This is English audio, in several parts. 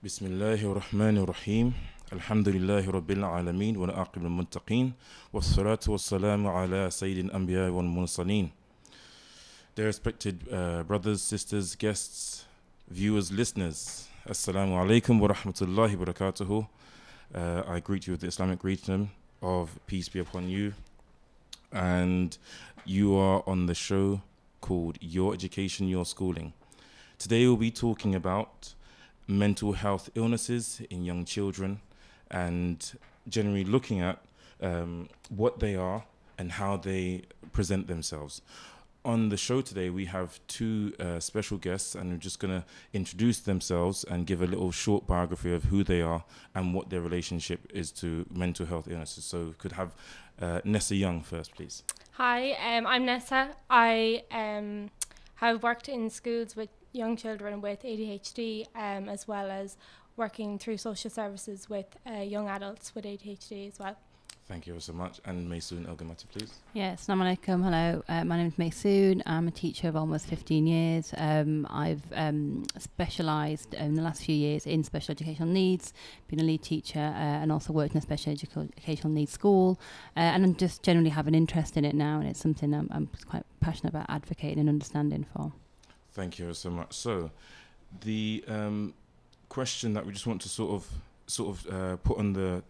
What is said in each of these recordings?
بسم الله الرحمن الرحيم الحمد لله رب العالمين والعاقبة للمتقين والصلاة والسلام على سيد الأنبياء والمرسلين. Dear respected brothers, sisters, guests, viewers, listeners, Assalamu alaikum wa rahmatullahi wa barakatuhu. I greet you with the Islamic greeting of peace be upon you. And you are on the show called Your Education, Your Schooling. Today we'll be talking about mental health illnesses in young children and generally looking at what they are and how they present themselves. On the show today, we have two special guests, and we're just going to introduce themselves and give a little short biography of who they are and what their relationship is to mental health illnesses. So we could have Nessa Young first, please. Hi, I'm Nessa. I have worked in schools with young children with ADHD, as well as working through social services with young adults with ADHD as well. Thank you so much. And Maysoon Elgamati, please. Yes, Assalamu alaikum. Hello, my name is Maysoon. I'm a teacher of almost 15 years. I've specialised in the last few years in special educational needs, been a lead teacher and also worked in a special educational needs school. And I just generally have an interest in it now, and it's something I'm quite passionate about advocating and understanding for. Thank you so much. So the question that we just want to sort of put on the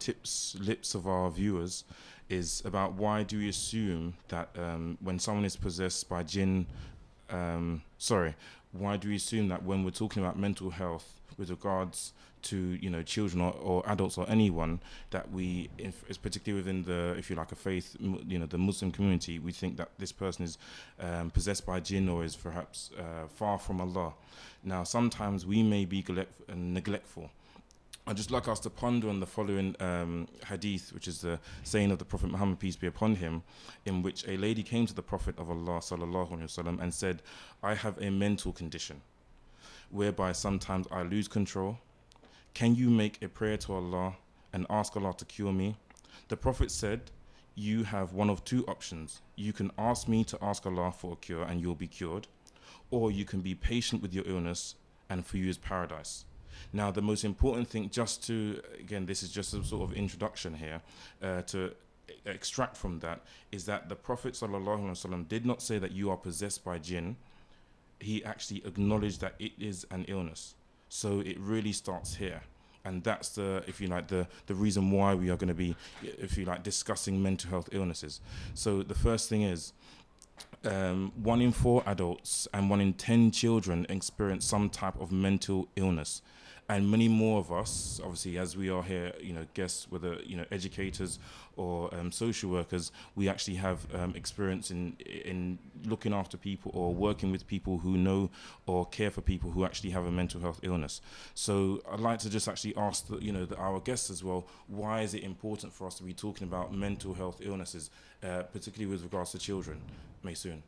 lips of our viewers is about why do we assume that when someone is possessed by jinn, why do we assume that when we're talking about mental health with regards to children or adults or anyone, that we, particularly within the, if you like, a faith, the Muslim community, we think that this person is possessed by jinn or is perhaps far from Allah. Now, sometimes we may be neglectful. I'd just like us to ponder on the following hadith, which is the saying of the Prophet Muhammad, peace be upon him, in which a lady came to the Prophet of Allah sallallahu alaihi wasallam and said, I have a mental condition whereby sometimes I lose control. Can you make a prayer to Allah and ask Allah to cure me? The Prophet said, you have one of two options. You can ask me to ask Allah for a cure and you'll be cured, or you can be patient with your illness and for you is paradise. Now, the most important thing, just to, again, this is just a sort of introduction here, to extract from that, is that the Prophet ﷺ did not say that you are possessed by jinn. He actually acknowledged that it is an illness. So it really starts here. And that's the, if you like, the reason why we are going to be, if you like, discussing mental health illnesses. So the first thing is, 1 in 4 adults and 1 in 10 children experience some type of mental illness. And many more of us, obviously, as we are here, guests, whether, educators or social workers, we actually have experience in looking after people or working with people who know or care for people who actually have a mental health illness. So I'd like to just actually ask our guests as well, why is it important for us to be talking about mental health illnesses, particularly with regards to children? Maysoon.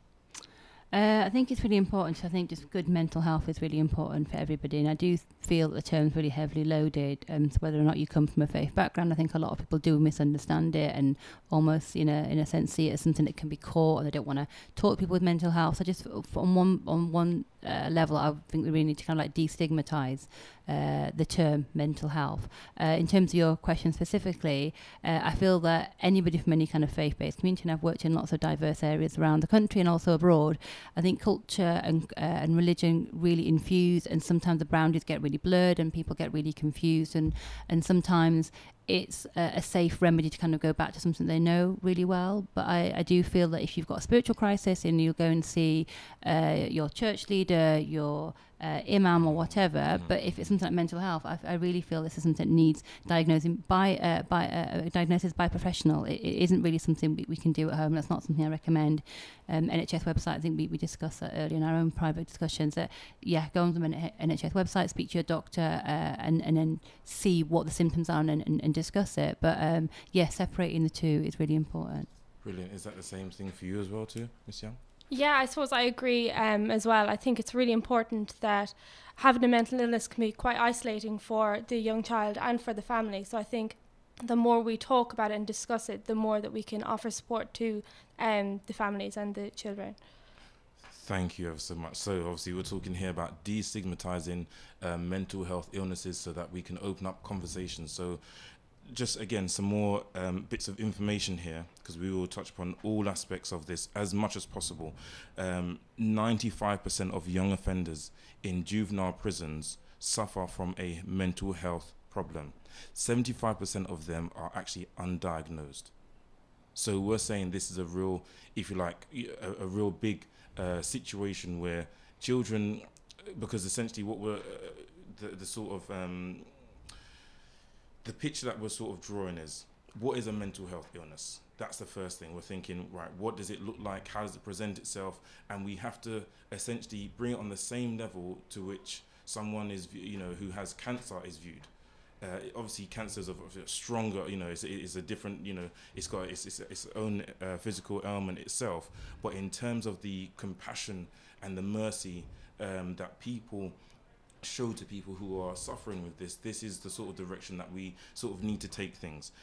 I think it's really important. I think just good mental health is really important for everybody, and I do feel that the term's really heavily loaded. So whether or not you come from a faith background, I think a lot of people do misunderstand it and almost, in a sense, see it as something that can be caught, and they don't want to talk to people with mental health. So just on one level, I think we really need to kind of like destigmatize the term mental health. In terms of your question specifically, I feel that anybody from any kind of faith-based community, and I've worked in lots of diverse areas around the country and also abroad, I think culture and religion really infuse, and sometimes the boundaries get really blurred and people get really confused, and sometimes it's a safe remedy to kind of go back to something they know really well. But I do feel that if you've got a spiritual crisis and you'll go and see your church leader, your imam or whatever, but if it's something like mental health, I really feel this is something that needs diagnosis by a professional. It isn't really something we can do at home. That's not something I recommend. NHS website, I think we discussed that earlier in our own private discussions, that go on the NHS website, speak to your doctor, and then see what the symptoms are and discuss it. But separating the two is really important. Brilliant. Is that the same thing for you as well too, Miss Young? Yeah, I suppose I agree as well. I think it's really important that having a mental illness can be quite isolating for the young child and for the family. So I think the more we talk about it and discuss it, the more that we can offer support to the families and the children. Thank you ever so much. So obviously we're talking here about destigmatizing mental health illnesses so that we can open up conversations. So just again, some more bits of information here, because we will touch upon all aspects of this as much as possible. 95% of young offenders in juvenile prisons suffer from a mental health problem. 75% of them are actually undiagnosed. So we're saying this is a real, if you like, a real big situation where children, because essentially what we're, the sort of, the picture that we're sort of drawing is, what is a mental health illness? That's the first thing. We're thinking, right, what does it look like? How does it present itself? And we have to essentially bring it on the same level to which someone is, who has cancer is viewed. Obviously, cancer is a stronger, it's a different, it's got its own physical element itself. But in terms of the compassion and the mercy that people show to people who are suffering with this is the sort of direction that we sort of need to take things.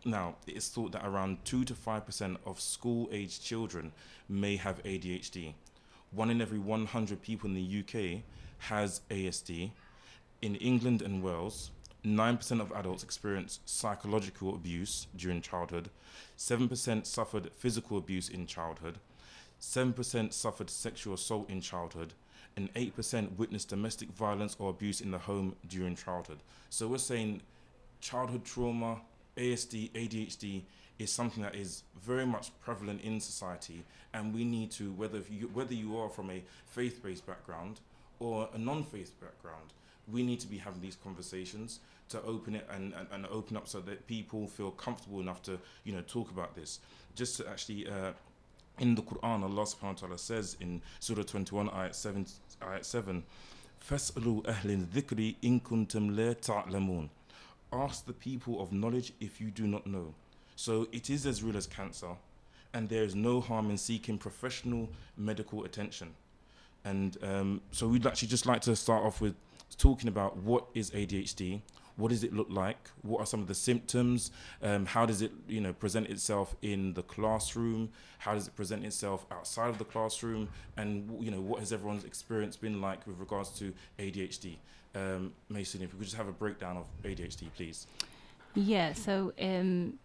Now, it's thought that around 2 to 5% of school-aged children may have ADHD. 1 in every 100 people in the UK has ASD. In England and Wales, 9% of adults experience psychological abuse during childhood, 7% suffered physical abuse in childhood, 7% suffered sexual assault in childhood, and 8% witnessed domestic violence or abuse in the home during childhood. So we're saying childhood trauma, ASD, ADHD is something that is very much prevalent in society, and we need to, whether you are from a faith-based background or a non-faith background, we need to be having these conversations to open it and open up so that people feel comfortable enough to talk about this. Just to actually in the Quran, Allah subhanahu wa ta'ala says in Surah 21 ayat 7 فَاسْأَلُوا أَهْلِ الذِّكْرِ إِن كُنْتُمْ لَا تَعْلَمُونَ. Ask the people of knowledge if you do not know. So it is as real as cancer, and there is no harm in seeking professional medical attention. And so we'd actually just like to start off with talking about what is ADHD, what does it look like, what are some of the symptoms, how does it present itself in the classroom, how does it present itself outside of the classroom, and what has everyone's experience been like with regards to ADHD. Mason, if we could just have a breakdown of ADHD, please. Yeah, so in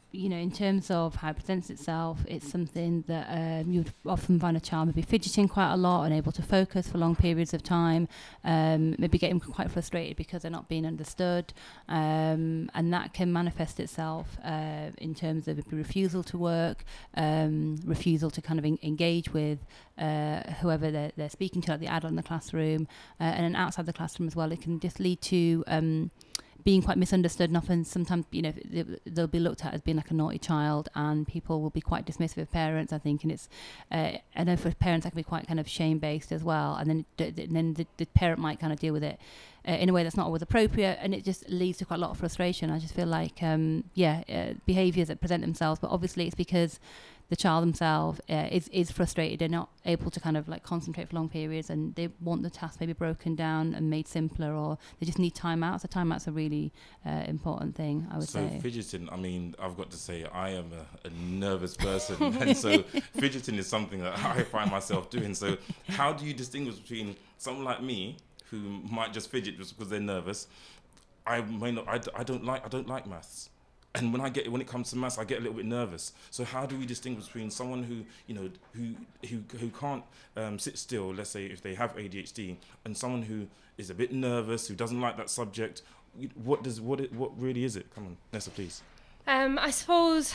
terms of how it presents itself, it's something that you'd often find a child maybe fidgeting quite a lot, unable to focus for long periods of time, maybe getting quite frustrated because they're not being understood, and that can manifest itself in terms of refusal to work, refusal to kind of engage with whoever they're speaking to, like the adult in the classroom, and then outside the classroom as well. It can just lead to being quite misunderstood, and often sometimes they'll be looked at as being like a naughty child, and people will be quite dismissive of parents, I think. And it's I know for parents that can be quite kind of shame based as well, and then the parent might kind of deal with it in a way that's not always appropriate, and it just leads to quite a lot of frustration. I just feel like behaviours that present themselves, but obviously it's because the child themselves is frustrated. They're not able to kind of like concentrate for long periods, and they want the task maybe broken down and made simpler, or they just need time out. So time out's a really important thing, I would say. So fidgeting, I mean, I've got to say I am a nervous person, and so fidgeting is something that I find myself doing. So how do you distinguish between someone like me who might just fidget just because they're nervous? I don't like maths. And when it comes to maths, I get a little bit nervous. So how do we distinguish between someone who can't sit still, let's say if they have ADHD, and someone who is a bit nervous, who doesn't like that subject? What really is it? Come on, Nessa, please. I suppose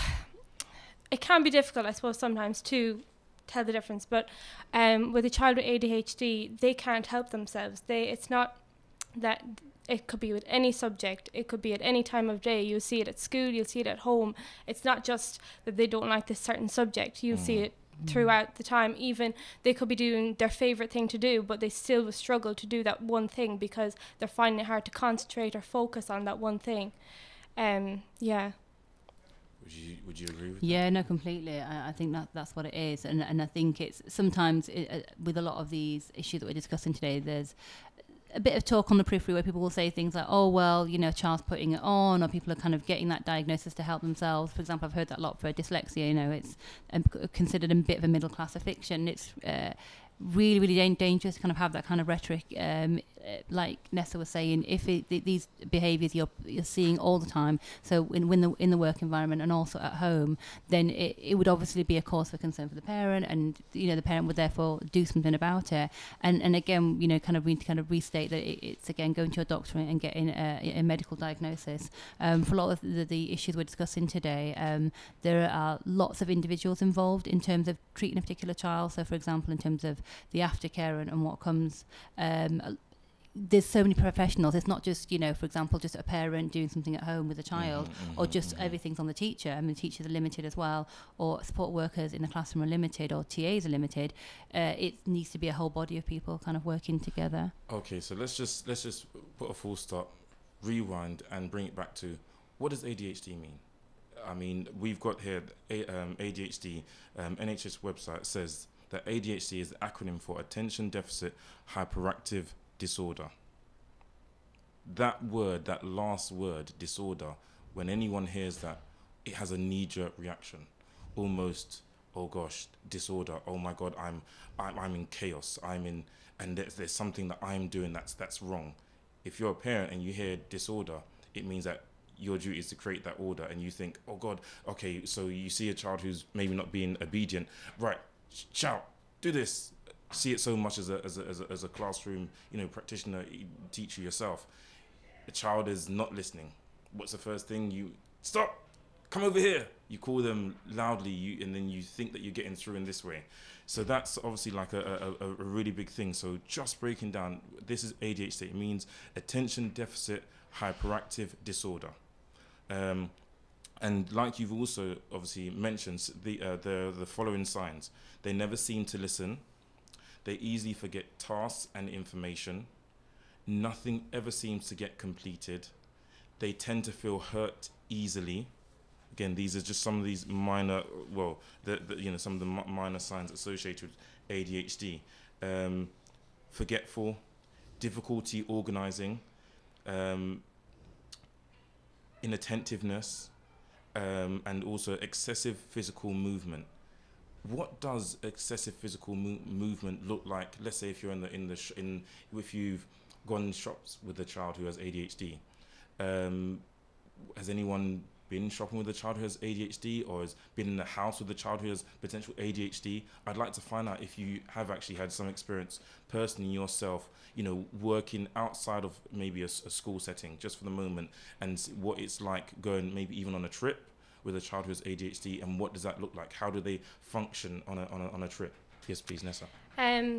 it can be difficult, sometimes to tell the difference. But with a child with ADHD, they can't help themselves. It's not that. It could be with any subject. It could be at any time of day. You'll see it at school. You'll see it at home. It's not just that they don't like this certain subject. You'll see it throughout the time. Even they could be doing their favourite thing to do, but they still will struggle to do that one thing because they're finding it hard to concentrate or focus on that one thing. Yeah. Would you agree with that? Yeah, no, completely. I think that's what it is. And I think it's sometimes with a lot of these issues that we're discussing today, there's a bit of talk on the periphery where people will say things like, oh, well, a child's putting it on, or people are kind of getting that diagnosis to help themselves. For example, I've heard that a lot for dyslexia. It's considered a bit of a middle class affliction. It's really, really dangerous to kind of have that kind of rhetoric. Like Nessa was saying, if these behaviours you're seeing all the time, so in the work environment and also at home, then it would obviously be a cause for concern for the parent, and the parent would therefore do something about it. And again, we need to kind of restate that it's again going to your doctor and getting a medical diagnosis. For a lot of the issues we're discussing today, there are lots of individuals involved in terms of treating a particular child. So, for example, in terms of the aftercare and what comes. There's so many professionals. It's not just, for example, just a parent doing something at home with a child, or just everything's on the teacher. I mean, teachers are limited as well, or support workers in the classroom are limited, or TAs are limited. It needs to be a whole body of people kind of working together. Okay, so let's just put a full stop, rewind, and bring it back to, what does ADHD mean? I mean, we've got here ADHD. NHS website says that ADHD is the acronym for Attention Deficit Hyperactive Disorder. That word, that last word, disorder, when anyone hears that, it has a knee-jerk reaction, almost, oh gosh, disorder, oh my god, I'm in chaos, and there's something that I'm doing that's wrong. If you're a parent and you hear disorder, it means that your duty is to create that order, and you think, oh god, okay, so you see a child who's maybe not being obedient, right, shout, do this. See it so much as a classroom, practitioner, teacher yourself. The child is not listening. What's the first thing? You stop, come over here. You call them loudly, and then you think that you're getting through in this way. So that's obviously like a really big thing. So just breaking down, this is ADHD. It means Attention Deficit Hyperactive Disorder. And like you've also obviously mentioned, the following signs: they never seem to listen. They easily forget tasks and information. Nothing ever seems to get completed. They tend to feel hurt easily. Again, these are just some of these minor, some of the minor signs associated with ADHD. Forgetful, difficulty organizing, inattentiveness, and also excessive physical movement. What does excessive physical movement look like? Let's say if you're if you've gone shops with a child who has ADHD. Has anyone been shopping with a child who has ADHD, or has been in the house with a child who has potential ADHD? I'd like to find out if you have actually had some experience personally yourself, working outside of maybe a school setting just for the moment, and what it's like going maybe even on a trip with a child who has ADHD, and what does that look like? How do they function on a trip? Yes, please, Nessa.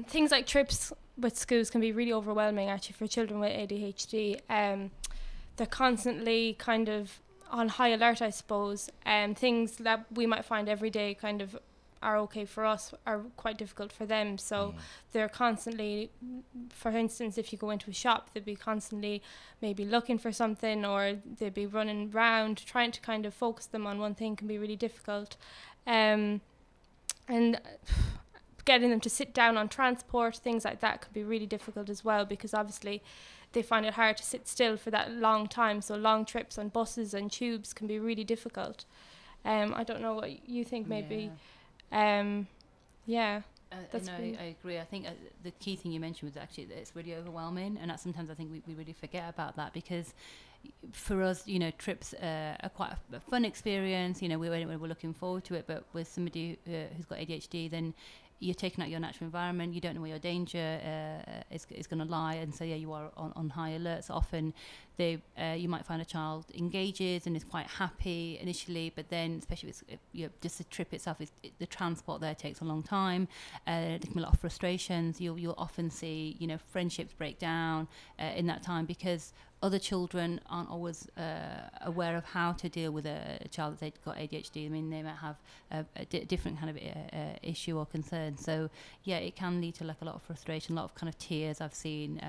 Things like trips with schools can be really overwhelming actually for children with ADHD. They're constantly kind of on high alert, I suppose. Things that we might find every day kind of are okay for us are quite difficult for them. So they're constantly, for instance, if you go into a shop, they'd be constantly maybe looking for something, or they'd be running around. Trying to kind of focus them on one thing can be really difficult. And getting them to sit down on transport, things like that could be really difficult as well, because obviously they find it hard to sit still for that long time. So long trips on buses and tubes can be really difficult. I don't know what you think, maybe. I agree. I think the key thing you mentioned was actually that it's really overwhelming, and that sometimes I think we really forget about that, because for us, trips are quite a fun experience. We're looking forward to it, but with somebody who's got ADHD, then you're taking out your natural environment. You don't know where your danger is going to lie, and so you are on high alert. So often you might find a child engages and is quite happy initially, but then, especially with just the trip itself, the transport there takes a long time. There can be a lot of frustrations. You'll often see friendships break down in that time, because other children aren't always aware of how to deal with a child that's got ADHD. I mean, they might have a different kind of issue or concern. So, it can lead to like a lot of frustration, a lot of kind of tears I've seen.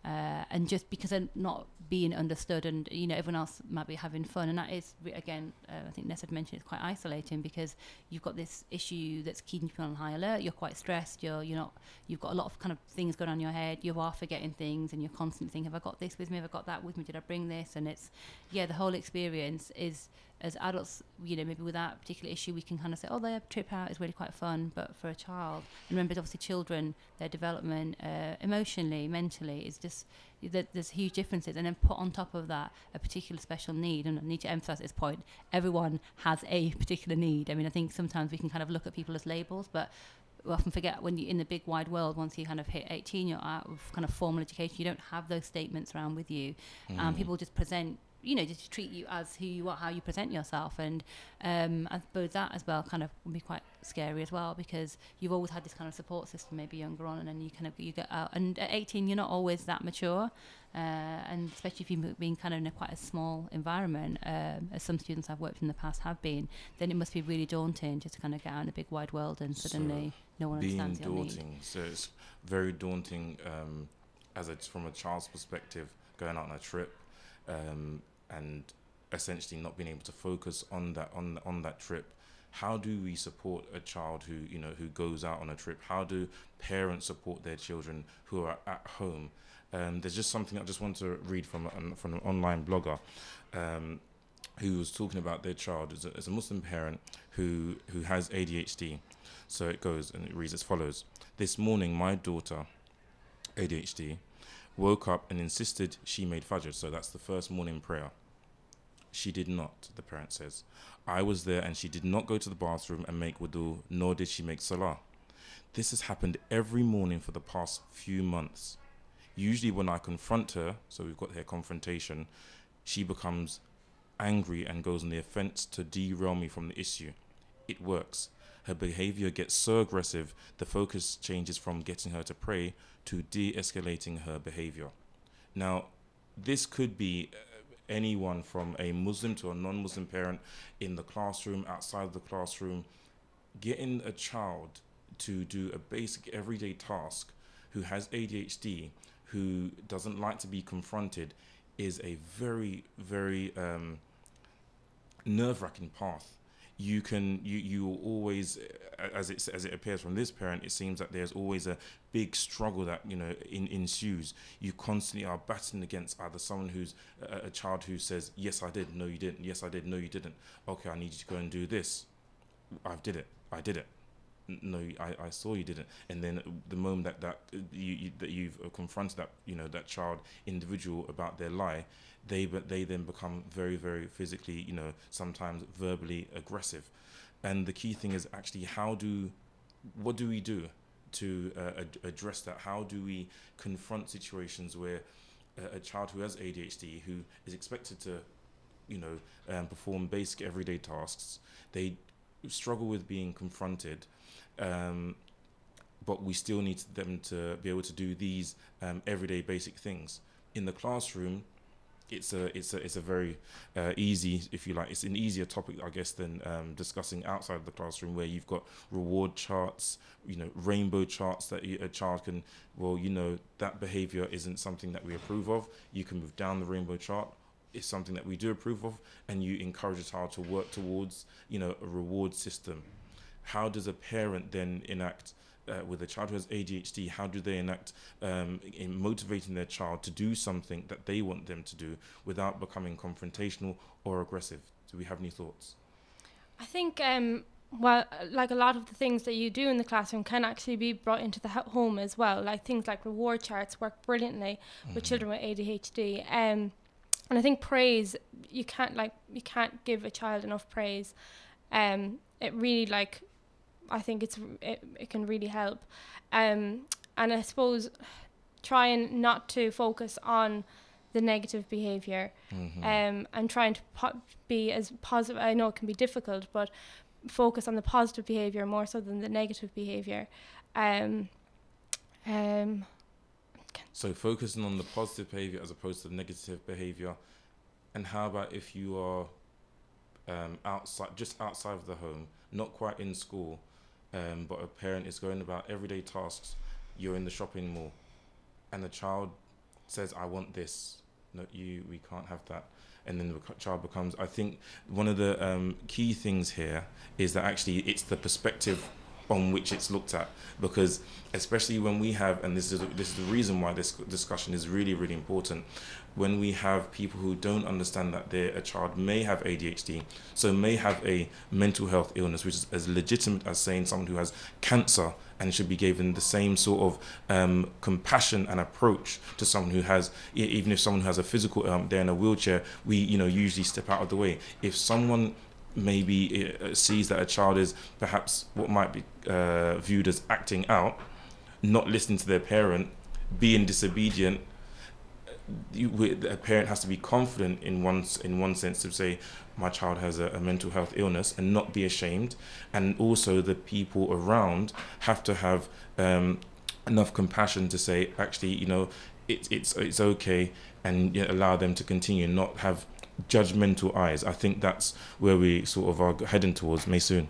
And just because they're not being understood, and everyone else might be having fun, and that is again, I think Ness had mentioned, it's quite isolating, because you've got this issue that's keeping you on high alert. You're quite stressed. You've got a lot of kind of things going on in your head. You are forgetting things, and you're constantly thinking, have I got this with me? Have I got that with me? Did I bring this? And it's the whole experience is as adults, you know, maybe with that particular issue, we can kind of say, oh, their trip out is really quite fun, but for a child, and remember, obviously, children, their development, emotionally, mentally, is just there's huge differences, and then put on top of that a particular special need. And I need to emphasize this point: everyone has a particular need. I mean, I think sometimes we can kind of look at people as labels, but we often forget when you're in the big wide world, once you kind of hit 18, you're out of kind of formal education, you don't have those statements around with you. People just present, you know, just treat you as who you are, how you present yourself. And I suppose that as well kind of can be quite scary as well, because you've always had this kind of support system maybe younger on, and then you get out, and at 18 you're not always that mature, and especially if you've been kind of in a quite a small environment, as some students I've worked in the past have been, then it must be really daunting just to kind of get out in a big wide world and suddenly no one understands your need. So it's very daunting from a child's perspective, going out on a trip, and essentially not being able to focus on that trip. How do we support a child who goes out on a trip? How do parents support their children who are at home? There's just something I just want to read from an online blogger who was talking about their child as a Muslim parent who has ADHD. So it goes, and it reads as follows: "This morning, my daughter, ADHD, woke up and insisted she made fajr." So that's the first morning prayer. "She did not," the parent says. "I was there and she did not go to the bathroom and make wudu, nor did she make salah. This has happened every morning for the past few months. Usually when I confront her," so we've got here confrontation, "she becomes angry and goes on the offense to derail me from the issue. It works. Her behavior gets so aggressive, the focus changes from getting her to pray to de-escalating her behavior." Now, this could be anyone from a Muslim to a non-Muslim parent, in the classroom, outside of the classroom. Getting a child to do a basic everyday task, who has ADHD, who doesn't like to be confronted, is a very, very nerve-wracking path. You will always, as it appears from this parent, it seems that there's always a big struggle that ensues. You constantly are battling against either someone who's a child who says, "Yes, I did," "No, you didn't," "Yes, I did," "No, you didn't," "Okay, I need you to go and do this." I did it. "No, I saw you didn't." And then the moment that you've confronted that child individual about their lie, they then become very, very physically, sometimes verbally aggressive. And the key thing is actually what do we do to address that? How do we confront situations where a child who has ADHD, who is expected to perform basic everyday tasks, they struggle with being confronted, but we still need them to be able to do these everyday basic things. In the classroom, it's a very easy, if you like, it's an easier topic, I guess, than discussing outside of the classroom, where you've got reward charts, rainbow charts that a child can, that behavior isn't something that we approve of. You can move down the rainbow chart. It's something that we do approve of, and you encourage a child to work towards, a reward system. How does a parent then enact, with a child who has ADHD, how do they enact in motivating their child to do something that they want them to do without becoming confrontational or aggressive? Do we have any thoughts? I think, like a lot of the things that you do in the classroom can actually be brought into the home as well. Like things like reward charts work brilliantly with children with ADHD. And I think praise, you can't give a child enough praise. It really, I think it can really help. And I suppose trying not to focus on the negative behaviour, and trying to be as positive. I know it can be difficult, but focus on the positive behaviour more so than the negative behaviour. So focusing on the positive behaviour as opposed to the negative behaviour. And how about if you are just outside of the home, not quite in school, but a parent is going about everyday tasks. You're in the shopping mall, and the child says, "I want this." "No, we can't have that." And then the child I think one of the key things here is that actually it's the perspective on which it's looked at, because especially when we have, and this is the reason why this discussion is really, really important, when we have people who don't understand that a child may have ADHD, so may have a mental health illness, which is as legitimate as saying someone who has cancer and should be given the same sort of compassion and approach to someone who has, even if someone who has a physical, they're in a wheelchair, we usually step out of the way. If someone maybe sees that a child is perhaps what might be viewed as acting out, not listening to their parent, being disobedient, a parent has to be confident in one sense to say, my child has a mental health illness, and not be ashamed. And also the people around have to have enough compassion to say, actually, it's okay, and allow them to continue, not have judgmental eyes. I think that's where we sort of are heading towards, Maysoon.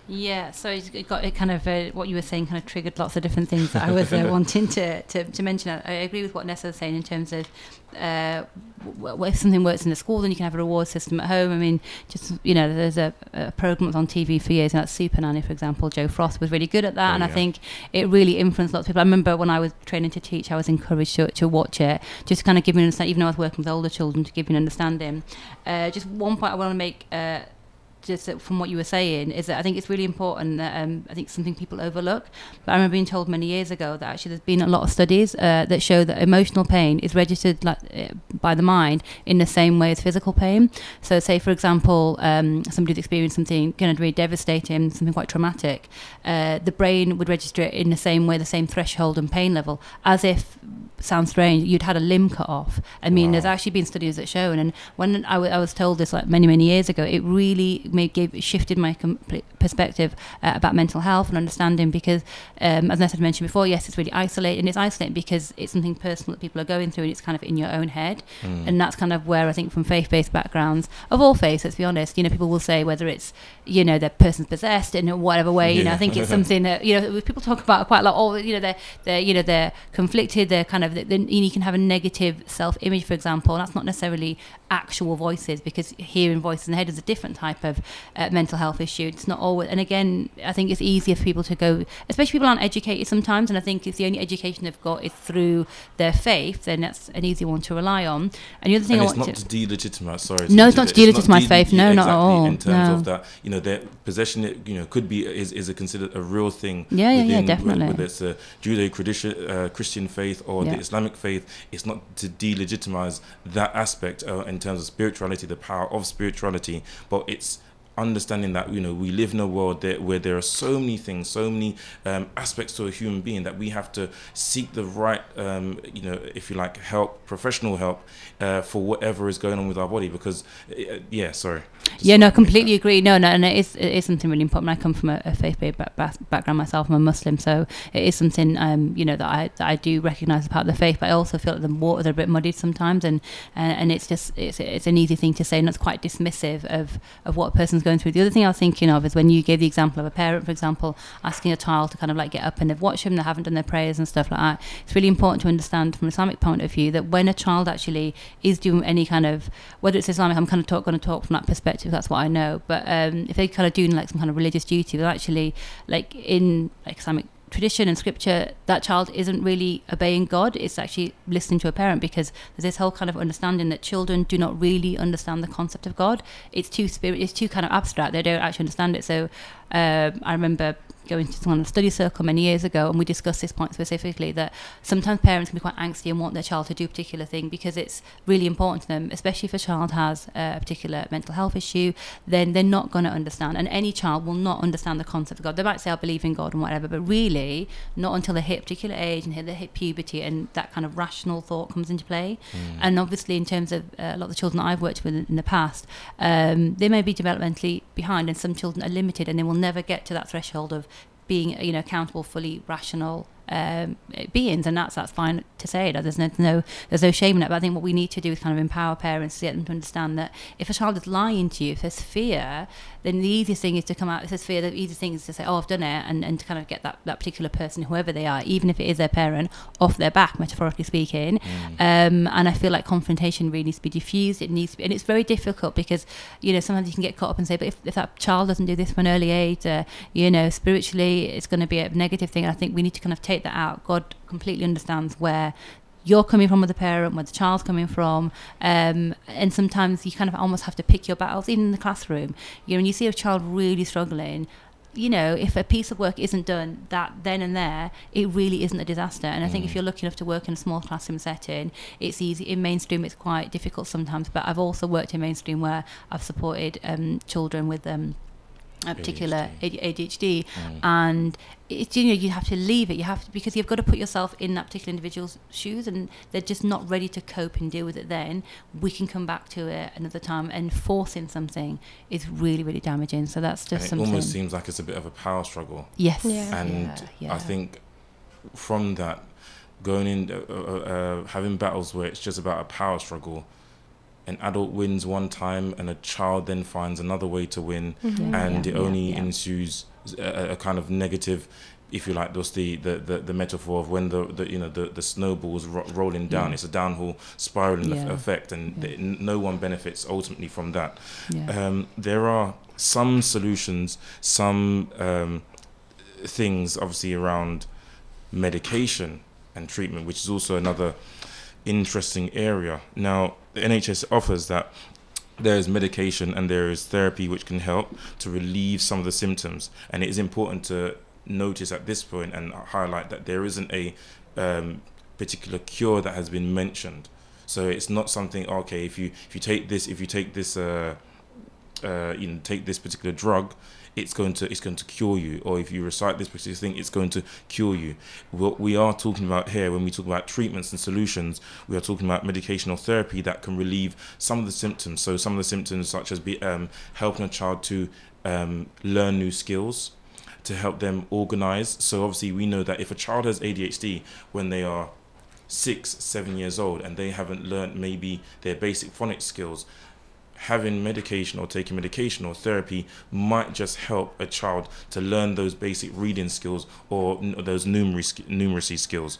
Yeah, so it got it kind of what you were saying kind of triggered lots of different things that I was wanting to mention. I agree with what Nessa was saying in terms of if something works in the school, then you can have a reward system at home. I mean, just there's a program that's on TV for years, and that's Super Nanny, for example. Joe Frost was really good at that, I think it really influenced lots of people. I remember when I was training to teach, I was encouraged to watch it, just to kind of give me an understanding, even though I was working with older children, to give me an understanding. Just one point I want to make. Just from what you were saying, is that I think it's really important that I think something people overlook. But I remember being told many years ago that actually there's been a lot of studies that show that emotional pain is registered by the mind in the same way as physical pain. So say, for example, somebody's experienced something kind of really devastating, something quite traumatic, the brain would register it in the same way, the same threshold and pain level, as if, sounds strange, you'd had a limb cut off. I mean, there's actually been studies that show, and when I was told this many years ago, it really shifted my complete perspective about mental health and understanding, because as Nessa mentioned before, yes, it's really isolated, and it's isolating because it's something personal that people are going through, and it's kind of in your own head. And that's kind of where I think from faith-based backgrounds of all faiths, let's be honest, people will say whether it's their person's possessed in whatever way, I think it's something that people talk about quite a lot. Or they're conflicted, they're kind of, you can have a negative self-image, for example, and that's not necessarily actual voices, because hearing voices in the head is a different type of mental health issue. It's not always, and again, I think it's easier for people to go, especially people aren't educated sometimes, and I think if the only education they've got is through their faith, then that's an easy one to rely on. And the other thing, it's not to delegitimize. Sorry, no, it's not to delegitimize faith. No, not at all. In terms of that, their possession, could be is considered a real thing. Yeah, definitely. Whether it's a Judeo-Christian faith or the Islamic faith, it's not to delegitimize that aspect in terms of spirituality, the power of spirituality, but it's understanding that we live in a world where there are so many things, so many aspects to a human being, that we have to seek the right if you like, professional help for whatever is going on with our body, because completely agree. No, and it is something really important. I come from a faith-based background myself. I'm a Muslim, so it is something that I do recognise as part of the faith, but I also feel that the waters are a bit muddied sometimes, and it's just it's an easy thing to say, and that's quite dismissive of what a person's going through. The other thing I was thinking of is when you gave the example of a parent, for example, asking a child to kind of get up, and they've watched them, they haven't done their prayers and stuff like that. It's really important to understand from an Islamic point of view that when a child actually is doing any kind of, whether it's Islamic, I'm kind of going to talk from that perspective, that's what I know, but if they're kind of doing some kind of religious duty, they're actually in Islamic tradition and scripture, that child isn't really obeying God, it's actually listening to a parent, because there's this whole kind of understanding that children do not really understand the concept of God. It's too kind of abstract, they don't actually understand it. So I remember going to some study circle many years ago, and we discussed this point specifically, that sometimes parents can be quite angsty and want their child to do a particular thing because it's really important to them, especially if a child has a particular mental health issue, then they're not going to understand, and any child will not understand the concept of God. They might say, I believe in God and whatever, but really not until they hit a particular age and they hit puberty, and that kind of rational thought comes into play. And obviously in terms of a lot of the children that I've worked with in the past, they may be developmentally behind, and some children are limited, and they will never get to that threshold of being accountable, fully rational beings, and that's fine to say that. There's no shame in it. But I think what we need to do is kind of empower parents to get them to understand that if a child is lying to you, if there's fear, then the easiest thing is to come out. If there's fear, the easiest thing is to say, "Oh, I've done it," and to kind of get that particular person, whoever they are, even if it is their parent, off their back, metaphorically speaking. And I feel like confrontation really needs to be diffused. It needs to be, and it's very difficult because sometimes you can get caught up and say, "But if that child doesn't do this from an early age, spiritually, it's going to be a negative thing." And I think we need to kind of take that out. God completely understands where you're coming from with the parent, where the child's coming from, and sometimes you kind of almost have to pick your battles, even in the classroom. When you see a child really struggling, if a piece of work isn't done that then and there, it really isn't a disaster. And I think if you're lucky enough to work in a small classroom setting, it's easy. In mainstream, it's quite difficult sometimes, but I've also worked in mainstream where I've supported children with a particular ADHD, and it's, you have to leave it. You have to, because you've got to put yourself in that particular individual's shoes, and they're just not ready to cope and deal with it. Then we can come back to it another time, and forcing something is really, really damaging. So that's just something. It almost seems like it's a bit of a power struggle. Yes. Yeah. And I think from that, going in, having battles where it's just about a power struggle, an adult wins one time and a child then finds another way to win, and it only ensues a kind of negative, if you like, just the metaphor of when the snowball's rolling down. It's a downhill spiraling effect, and no one benefits ultimately from that. There are some solutions, some things obviously around medication and treatment, which is also another interesting area. Now, the NHS offers that there is medication and there is therapy which can help to relieve some of the symptoms, and it is important to notice at this point and highlight that there isn't a particular cure that has been mentioned. So it's not something, okay, if you take this take this particular drug, it's going to cure you, or if you recite this particular thing, it's going to cure you. What we are talking about here, when we talk about treatments and solutions, we are talking about medication or therapy that can relieve some of the symptoms. So some of the symptoms, such as helping a child to learn new skills, to help them organize. So obviously we know that if a child has ADHD when they are 6-7 years old and they haven't learned maybe their basic phonics skills, having medication or taking medication or therapy might just help a child to learn those basic reading skills or those numeracy skills.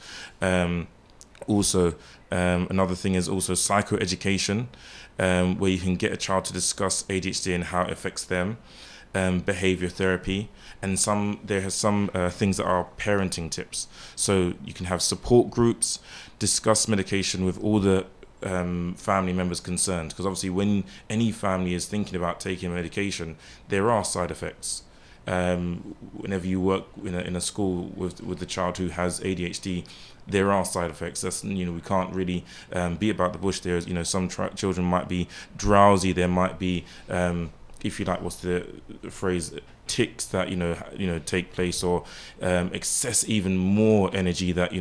Also, another thing is also psychoeducation, where you can get a child to discuss ADHD and how it affects them. Behavior therapy, and there are some things that are parenting tips. So you can have support groups, discuss medication with all the family members concerned, because obviously when any family is thinking about taking medication, there are side effects. Whenever you work in a school with the child who has ADHD, there are side effects. That's, we can't really beat about the bush. There's, some children might be drowsy. There might be, if you like, what's the phrase, tics that take place, or excess even more energy that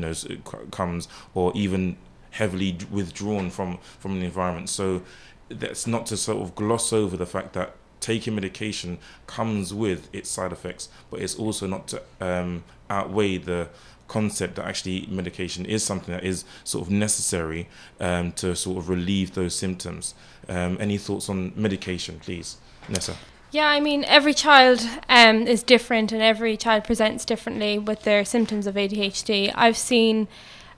comes, or even heavily withdrawn from the environment. So that's not to sort of gloss over the fact that taking medication comes with its side effects, but it's also not to outweigh the concept that actually medication is something that is sort of necessary to sort of relieve those symptoms. Any thoughts on medication, please, Nessa? Yeah, I mean, every child is different, and every child presents differently with their symptoms of ADHD. I've seen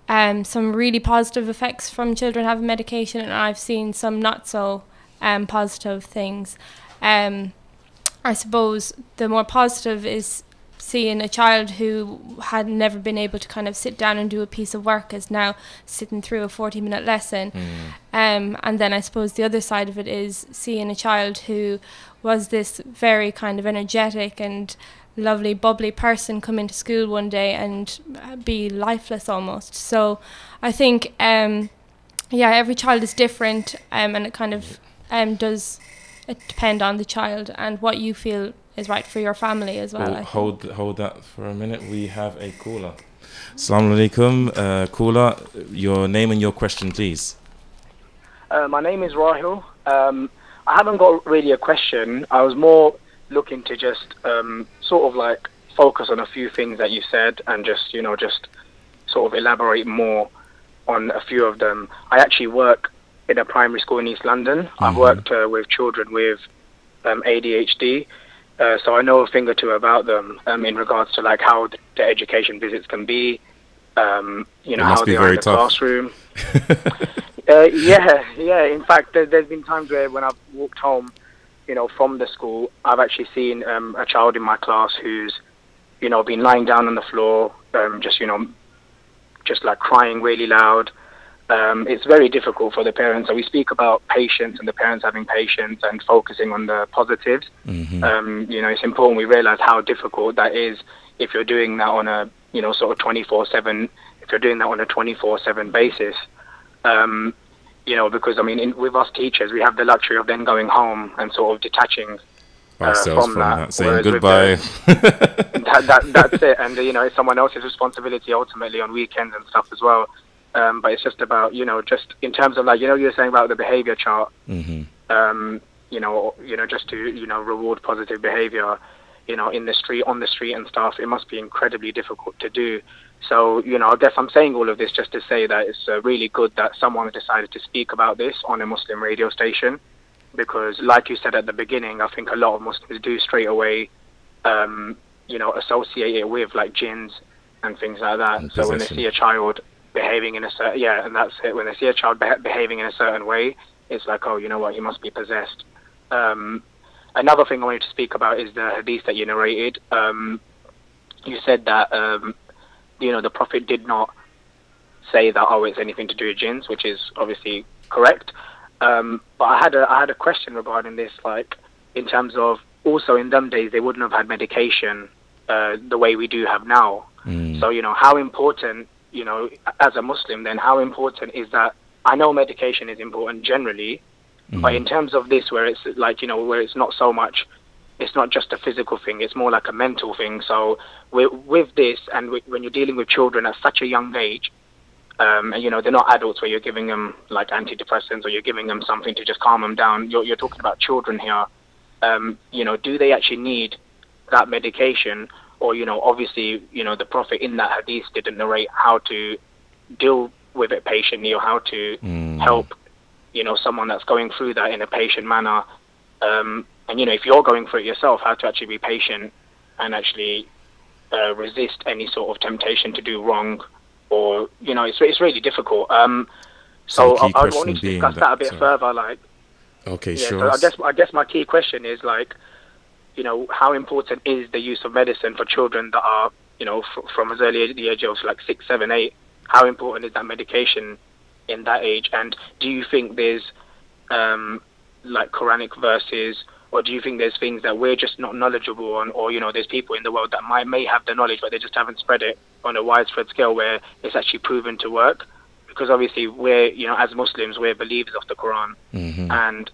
some really positive effects from children having medication, and I've seen some not so positive things. I suppose the more positive is seeing a child who had never been able to kind of sit down and do a piece of work is now sitting through a 40-minute lesson. And then I suppose the other side of it is seeing a child who was this very kind of energetic and lovely, bubbly person come into school one day and be lifeless almost. So I think, every child is different, and it kind of does depend on the child and what you feel is right for your family as well. Hold that for a minute. We have a caller. Assalamu alaikum. Caller, your name and your question, please. My name is Rahil. I haven't got really a question. I was more looking to just sort of like focus on a few things that you said and just sort of elaborate more on a few of them. I actually work in a primary school in East London. I've worked with children with ADHD, so I know a thing or two about them in regards to like how the education visits can be, how they are in the classroom. Yeah. In fact, there's been times where when I've walked home, from the school, I've actually seen a child in my class who's, been lying down on the floor, just like crying really loud. It's very difficult for the parents. So we speak about patience and the parents having patience and focusing on the positives. It's important we realize how difficult that is if you're doing that on a, sort of 24/7, if you're doing that on a 24/7 basis. Because, with us teachers, we have the luxury of then going home and sort of detaching ourselves from that. Saying goodbye. That's it. And, it's someone else's responsibility ultimately on weekends and stuff as well. But it's just about, just in terms of like, you were saying about the behavior chart, just to, reward positive behavior, in the street, on the street and stuff, it must be incredibly difficult to do. So, I guess I'm saying all of this just to say that it's really good that someone decided to speak about this on a Muslim radio station, because like you said at the beginning, I think a lot of Muslims do straight away, associate it with like jinns and things like that. And so when they see a child behaving in a certain, and that's it. When they see a child behaving in a certain way, it's like, oh, you know what, he must be possessed. Another thing I wanted to speak about is the hadith that you narrated. You said that, the Prophet did not say that, oh, it's anything to do with jinns, which is obviously correct. But I had a question regarding this, like, in terms of, also in them days, they wouldn't have had medication the way we do have now. So, how important, as a Muslim, then how important is that? I know medication is important generally, but in terms of this, where it's like, where it's not so much, it's not just a physical thing, it's more like a mental thing. So with this, and when you're dealing with children at such a young age, and they're not adults where you're giving them like antidepressants or you're giving them something to just calm them down. You're talking about children here. Do they actually need that medication? Or, obviously, the Prophet in that hadith didn't narrate how to deal with it patiently or how to help, someone that's going through that in a patient manner. And, if you're going through it yourself, how to actually be patient and actually resist any sort of temptation to do wrong. Or, it's really difficult. So I wanted to discuss that a bit further. Like, okay, sure. So I guess my key question is like, how important is the use of medicine for children that are, from as early as the age of like 6, 7, 8? How important is that medication in that age? And do you think there's like Quranic verses, or do you think there's things that we're just not knowledgeable on, or there's people in the world that may have the knowledge but they just haven't spread it on a widespread scale where it's actually proven to work? Because obviously we're, as Muslims, we're believers of the Quran, and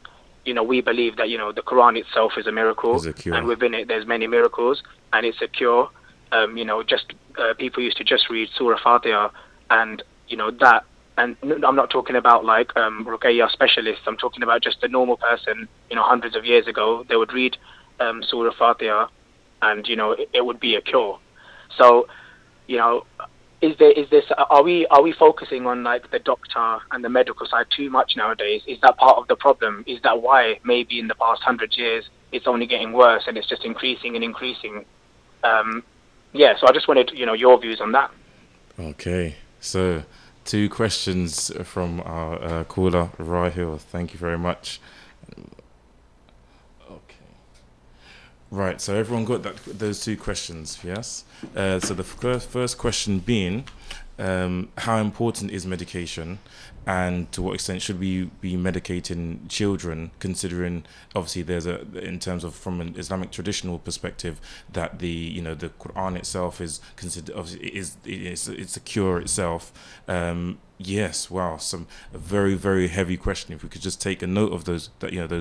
we believe that, the Quran itself is a miracle, and within it there's many miracles, and it's a cure. People used to just read Surah Fatiha, and, that, and I'm not talking about like Ruqayya specialists, I'm talking about just a normal person, hundreds of years ago, they would read Surah Fatiha, and, it would be a cure. So, are we focusing on like the doctor and the medical side too much nowadays? Is that part of the problem? Is that why maybe in the past 100 years it's only getting worse and it's just increasing and increasing? So I just wanted your views on that. Okay, so 2 questions from our caller Rahil. Thank you very much. Right, so everyone got those 2 questions, yes? So the first question being, how important is medication, and to what extent should we be medicating children, considering obviously there's in terms of from an Islamic traditional perspective, that the Quran itself is considered, obviously it's a cure itself. Yes, wow, a very, very heavy question. If we could just take a note of those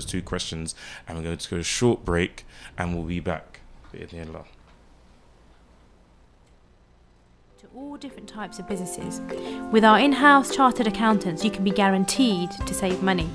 2 questions, and we're going to go a short break, and we'll be back. To all different types of businesses. With our in-house chartered accountants, you can be guaranteed to save money.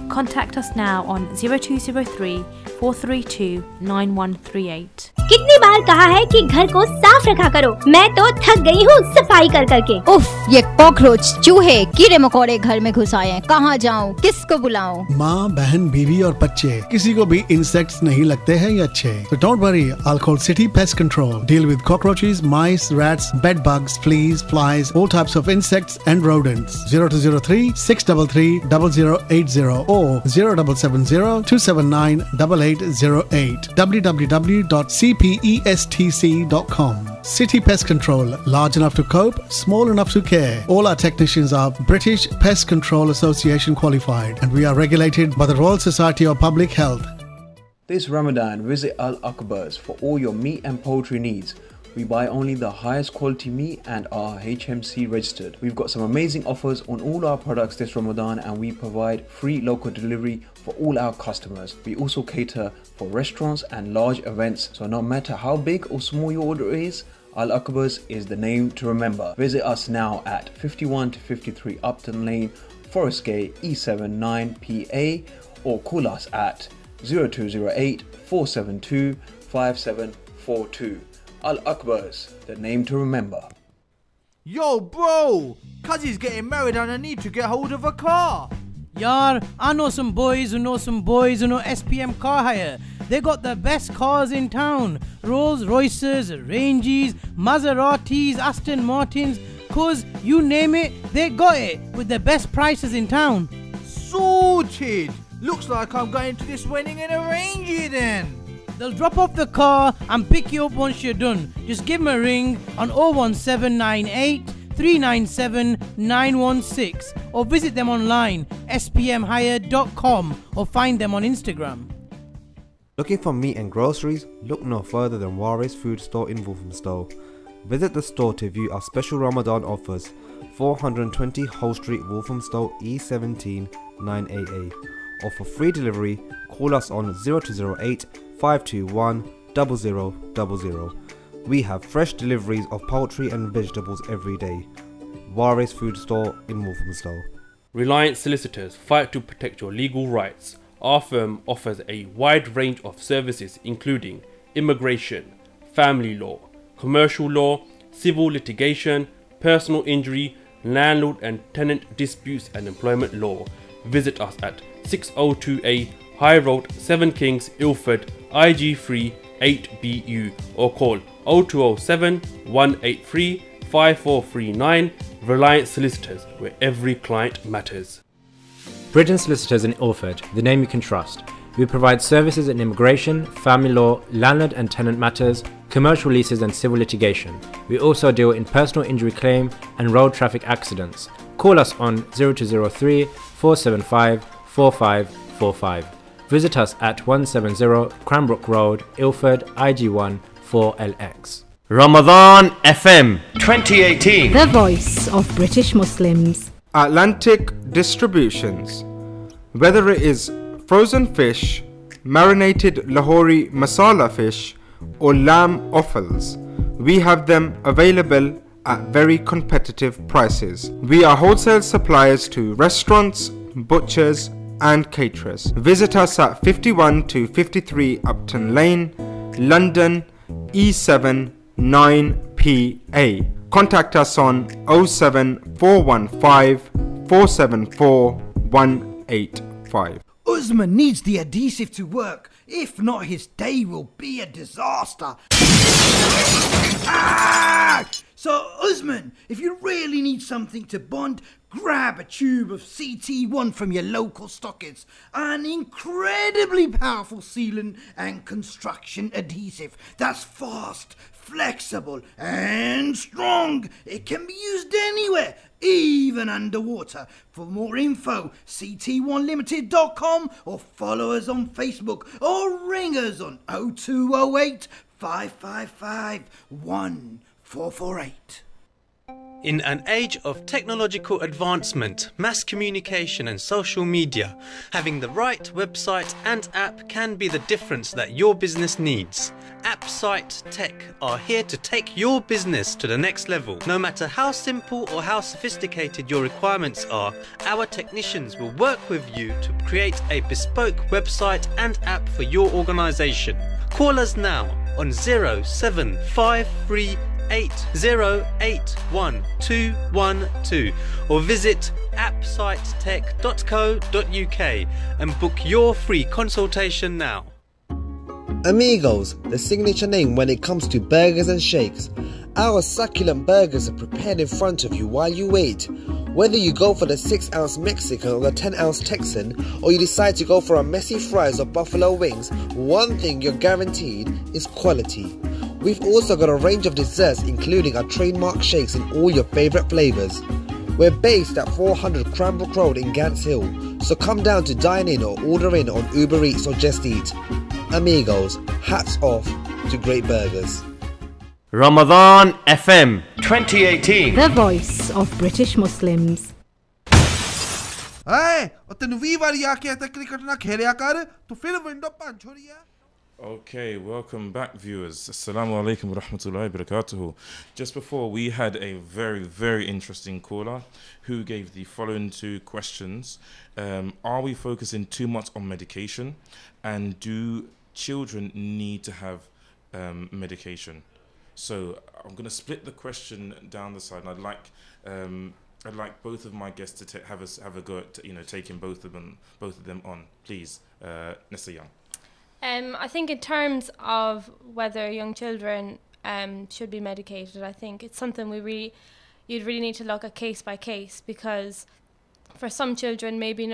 Contact us now on 0203 432 9138. कितनी बार कहा है कि घर को साफ रखा करो, मैं तो थक गई हूँ सफाई कर करके। उफ, ये कॉकरोच, चूहे, कीड़े मकोड़े घर में घुस आए हैं। कहाँ जाऊँ, किसको बुलाऊं? माँ, बहन, बीवी और बच्चे, किसी को भी इंसेक्ट्स नहीं लगते हैं ये अच्छे। So don't worry, I'll call City Pest Control. Deal with cockroaches, mice, rats, bed bugs, fleas, flies, all types of insects and rodents. 0203 633 0080 or 0770 279 8808. www.cpestc.com. City Pest Control, large enough to cope, small enough to care. All our technicians are British Pest Control Association qualified and we are regulated by the Royal Society of Public Health. This Ramadan, visit Al Abbas for all your meat and poultry needs. We buy only the highest quality meat and are HMC registered. We've got some amazing offers on all our products this Ramadan and we provide free local delivery for all our customers. We also cater for restaurants and large events, so no matter how big or small your order is, Al Abbas is the name to remember. Visit us now at 51 to 53 Upton Lane, Forest Gate, E7 9PA or call us at 0208 472 5742. Al Akbar's, the name to remember. Yo, bro! Cuzzy's getting married and I need to get hold of a car. Yar, I know some boys who know SPM car hire. They got the best cars in town. Rolls Royces, Ranges, Maseratis, Aston Martins. Cuz, you name it, they got it. With the best prices in town. Sorted! Looks like I'm going to this wedding in a Range then. They'll drop off the car and pick you up once you're done. Just give them a ring on 01798 397 916 or visit them online spmhire.com or find them on Instagram. Looking for meat and groceries? Look no further than Waris Food Store in Walthamstow. Visit the store to view our special Ramadan offers. 420 Hull Street, Walthamstow, E17 9AA. Or for free delivery, call us on 0208 521 0000. We have fresh deliveries of poultry and vegetables every day. Waris Food Store in Walthamstow. Reliant Solicitors fight to protect your legal rights. Our firm offers a wide range of services including immigration, family law, commercial law, civil litigation, personal injury, landlord and tenant disputes and employment law. Visit us at 602A High Road, 7 Kings, Ilford, IG3 8BU or call 0207 183 5439. Reliant Solicitors, where every client matters. Bridgen Solicitors in Ilford, the name you can trust. We provide services in immigration, family law, landlord and tenant matters, commercial leases and civil litigation. We also deal in personal injury claim and road traffic accidents. Call us on 0203 475 4545. Visit us at 170 Cranbrook Road, Ilford, IG1 4LX. Ramadan FM 2018. The voice of British Muslims. Atlantic Distributions. Whether it is frozen fish, marinated Lahori masala fish, or lamb offals, we have them available at very competitive prices. We are wholesale suppliers to restaurants, butchers, and caterers. Visit us at 51 to 53 Upton Lane, London, E7 9PA. Contact us on 07415 474 185. Usman needs the adhesive to work. If not, his day will be a disaster. Ah! So, Usman, if you really need something to bond, grab a tube of CT1 from your local stockist. An incredibly powerful sealant and construction adhesive that's fast, flexible and strong. It can be used anywhere, even underwater. For more info, ct1limited.com or follow us on Facebook or ring us on 0208 555 1448. In an age of technological advancement, mass communication and social media, having the right website and app can be the difference that your business needs. AppSite Tech are here to take your business to the next level. No matter how simple or how sophisticated your requirements are, our technicians will work with you to create a bespoke website and app for your organisation. Call us now on 07538081212 or visit appsitetech.co.uk and book your free consultation now. Amigos, the signature name when it comes to burgers and shakes. Our succulent burgers are prepared in front of you while you wait. Whether you go for the 6-ounce Mexican or the 10-ounce Texan, or you decide to go for our messy fries or buffalo wings, one thing you're guaranteed is quality. We've also got a range of desserts including our trademark shakes in all your favourite flavours. We're based at 400 Cranbrook Road in Gants Hill, so come down to dine in or order in on Uber Eats or Just Eat. Amigos, hats off to great burgers. Ramadan FM 2018. The voice of British Muslims. Hey, तैनू 20 बारी आके तक cricket ना खेलिया कर तो फिर window पंच हो रही है. Okay, welcome back, viewers. Assalamu alaikum wa rahmatullahi wa barakatuhu. Just before, we had a very, very interesting caller who gave the following two questions. Are we focusing too much on medication? And do children need to have medication? So I'm going to split the question down the side, and I'd like both of my guests to have a go at taking both of them on. Please, Nessa Young. I think in terms of whether young children should be medicated, I think it's something you'd really need to look at case by case, because for some children maybe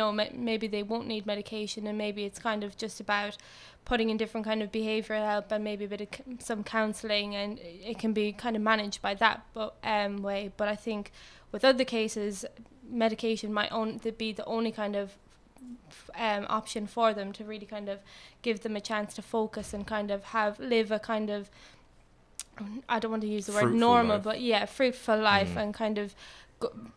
they won't need medication, and maybe it's kind of just about putting in different kind of behavioural help and maybe a bit of some counselling, and it can be kind of managed by that way. But I think with other cases, medication might be the only kind of option for them to really kind of give them a chance to focus and kind of live a kind of, I don't want to use the word normal, but fruitful life, and kind of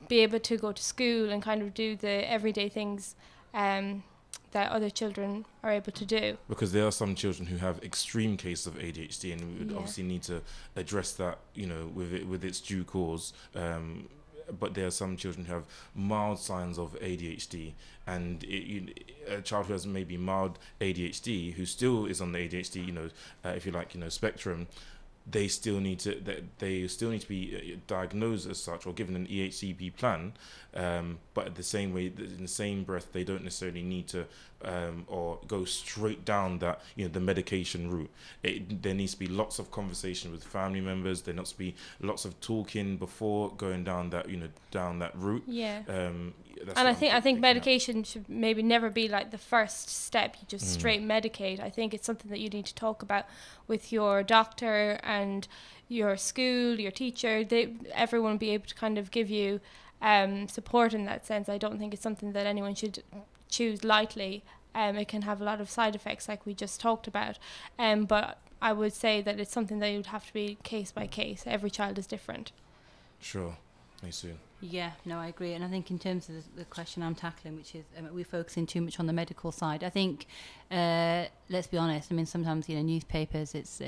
be able to go to school and kind of do the everyday things that other children are able to do. Because there are some children who have extreme cases of ADHD, and we would obviously need to address that, with its due cause. But there are some children who have mild signs of ADHD, and a child who has maybe mild ADHD, who still is on the ADHD, if you like, spectrum, they still need to be diagnosed as such or given an EHCP plan. But in the same breath, they don't necessarily need to or go straight down that the medication route. There needs to be lots of conversation with family members. There needs to be lots of talking before going down that route. Yeah. And I think medication should maybe never be like the first step. You just straight medicate. I think it's something that you need to talk about with your doctor and your school, your teacher. Everyone will be able to kind of give you support in that sense. I don't think it's something that anyone should choose lightly. It can have a lot of side effects like we just talked about. But I would say that it's something that would have to be case by case. Every child is different. Sure. Soon. Yeah, no, I agree. And I think in terms of the question I'm tackling, which is we're focusing too much on the medical side, I think, let's be honest, I mean, sometimes, newspapers, it's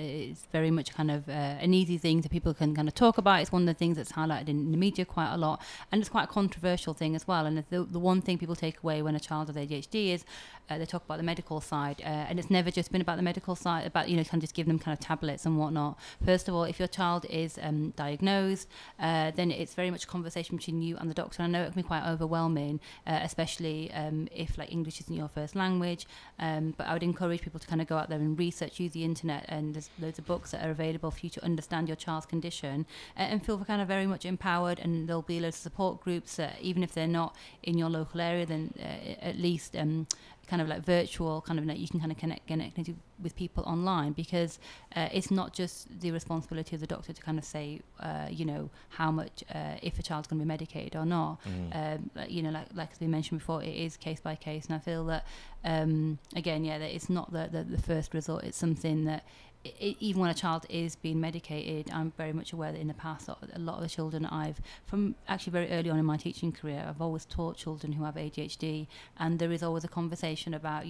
very much kind of an easy thing that people can kind of talk about. It's one of the things that's highlighted in the media quite a lot, and it's quite a controversial thing as well. And the one thing people take away when a child with ADHD is they talk about the medical side, and it's never just been about the medical side, about, kind of just giving them kind of tablets and whatnot. First of all, if your child is diagnosed, then it's very much a conversation between you and the doctor. And I know it can be quite overwhelming, especially if like English isn't your first language, but I would encourage people to kind of go out there and research, use the internet, and there's loads of books that are available for you to understand your child's condition, and feel kind of very much empowered. And there'll be loads of support groups, even if they're not in your local area, then at least kind of like virtual, kind of like you can kind of connect with people online, because it's not just the responsibility of the doctor to kind of say, how much, if a child's going to be medicated or not. Like as we mentioned before, it is case by case, and I feel that again, that it's not the first resort. It's something that even when a child is being medicated, I'm very much aware that in the past, a lot of the children from actually very early on in my teaching career, I've always taught children who have ADHD, and there is always a conversation about,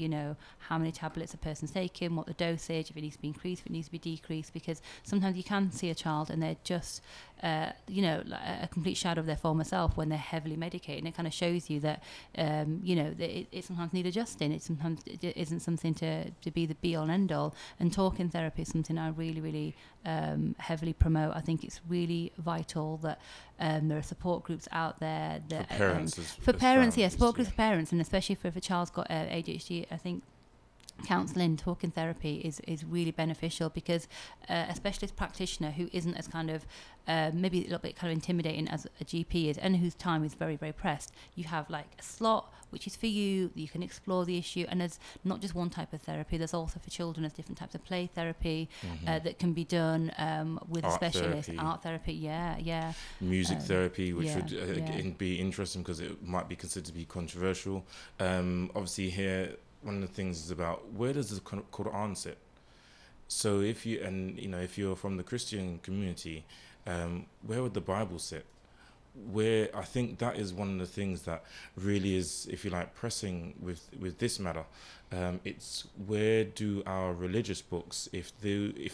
how many tablets a person's taking, what the dosage, if it needs to be increased, if it needs to be decreased, because sometimes you can see a child and they're just, like a complete shadow of their former self when they're heavily medicated, and it kind of shows you that, that it sometimes needs adjusting. It sometimes isn't something to be the be-all and end-all, and talking therapy is something I really, really heavily promote. I think it's really vital that there are support groups out there that for parents, support groups for parents, and especially if a child's got ADHD. I think counselling, talking therapy is really beneficial, because a specialist practitioner who isn't as kind of maybe a little bit kind of intimidating as a GP is, and whose time is very, very pressed, you have like a slot which is for you can explore the issue, and there's not just one type of therapy, there's also for children there's different types of play therapy that can be done with a specialist. Art therapy, music therapy, which would be interesting because it might be considered to be controversial. Obviously here one of the things is about where does the Quran sit. So if you're from the Christian community, where would the Bible sit? Where I think that is one of the things that really is, if you like, pressing with this matter. It's where do our religious books, if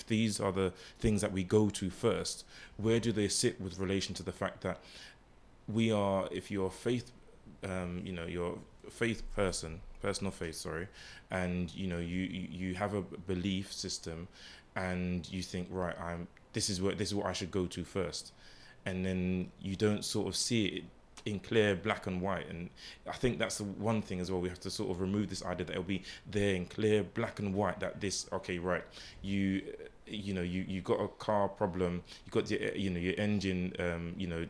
these are the things that we go to first, where do they sit with relation to the fact that we are, if you're faith, you're a faith person, personal faith, sorry, and you have a belief system, and you think, right, this is what I should go to first, and then you don't sort of see it in clear black and white. And I think that's the one thing as well, we have to sort of remove this idea that it'll be there in clear black and white, that this, okay, right, you got a car problem, you got your engine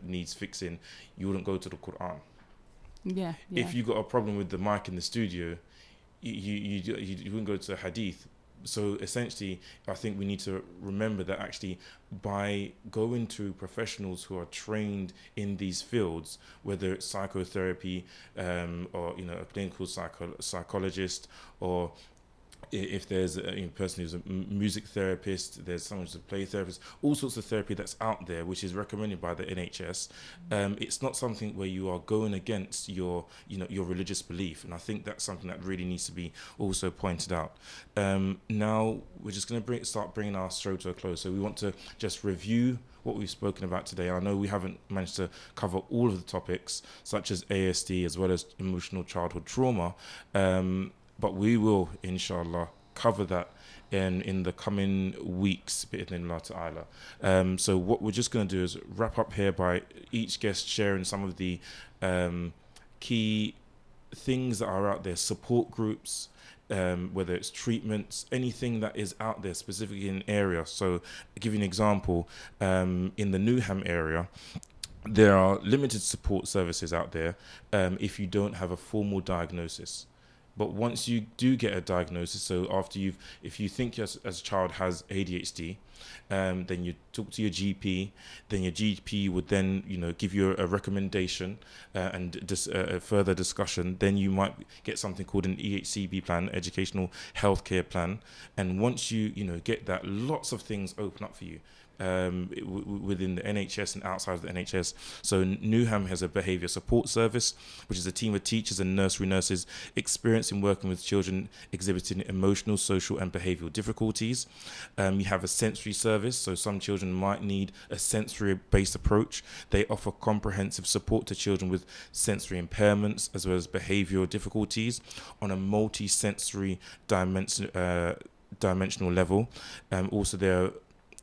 needs fixing, you wouldn't go to the Quran. If you got a problem with the mic in the studio, you wouldn't go to hadith. So essentially, I think we need to remember that actually by going to professionals who are trained in these fields, whether it's psychotherapy or a clinical psychologist, or if there's a person who's a music therapist, there's someone who's a play therapist, all sorts of therapy that's out there, which is recommended by the NHS. It's not something where you are going against your religious belief, and I think that's something that really needs to be also pointed out. Now we're just going to start bringing our show to a close, so we want to just review what we've spoken about today. I know we haven't managed to cover all of the topics, such as ASD as well as emotional childhood trauma. But we will, inshallah, cover that in the coming weeks, bi'idhnillah ta'ala. So what we're just going to do is wrap up here by each guest sharing some of the key things that are out there, support groups, whether it's treatments, anything that is out there specifically in an area. So I'll give you an example. In the Newham area, there are limited support services out there if you don't have a formal diagnosis. But once you do get a diagnosis, so if you think as a child has ADHD, then you talk to your GP, then your GP would then, give you a recommendation and just a further discussion. Then you might get something called an EHCP plan, Educational Healthcare Plan. And once you, get that, lots of things open up for you. Within the NHS and outside of the NHS. So Newham has a behaviour support service, which is a team of teachers and nursery nurses experienced in working with children exhibiting emotional, social and behavioural difficulties. You have a sensory service, so some children might need a sensory-based approach. They offer comprehensive support to children with sensory impairments as well as behavioural difficulties on a multi-sensory dimensional level. Also, there are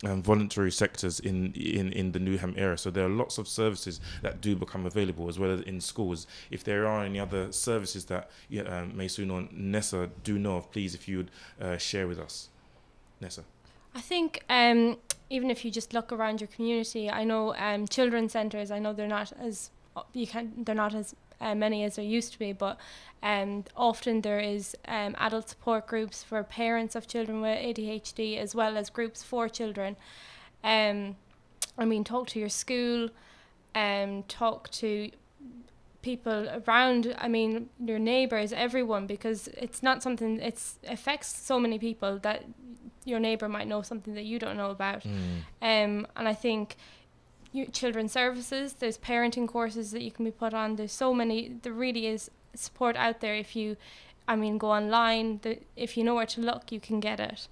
voluntary sectors in the Newham area, so there are lots of services that do become available as well as in schools. If there are any other services that Maysoon or Nessa do know of, please, if you would share with us. Nessa. I think even if you just look around your community, I know children's centres, I know they're not as many as there used to be, but often there is adult support groups for parents of children with ADHD, as well as groups for children. Talk to your school, talk to people around, I mean, your neighbours, everyone, because it's not something, it affects so many people that your neighbour might know something that you don't know about. And I think children's services, there's parenting courses that you can be put on. There's so many, there really is support out there. If you, I mean, go online, if you know where to look, you can get it.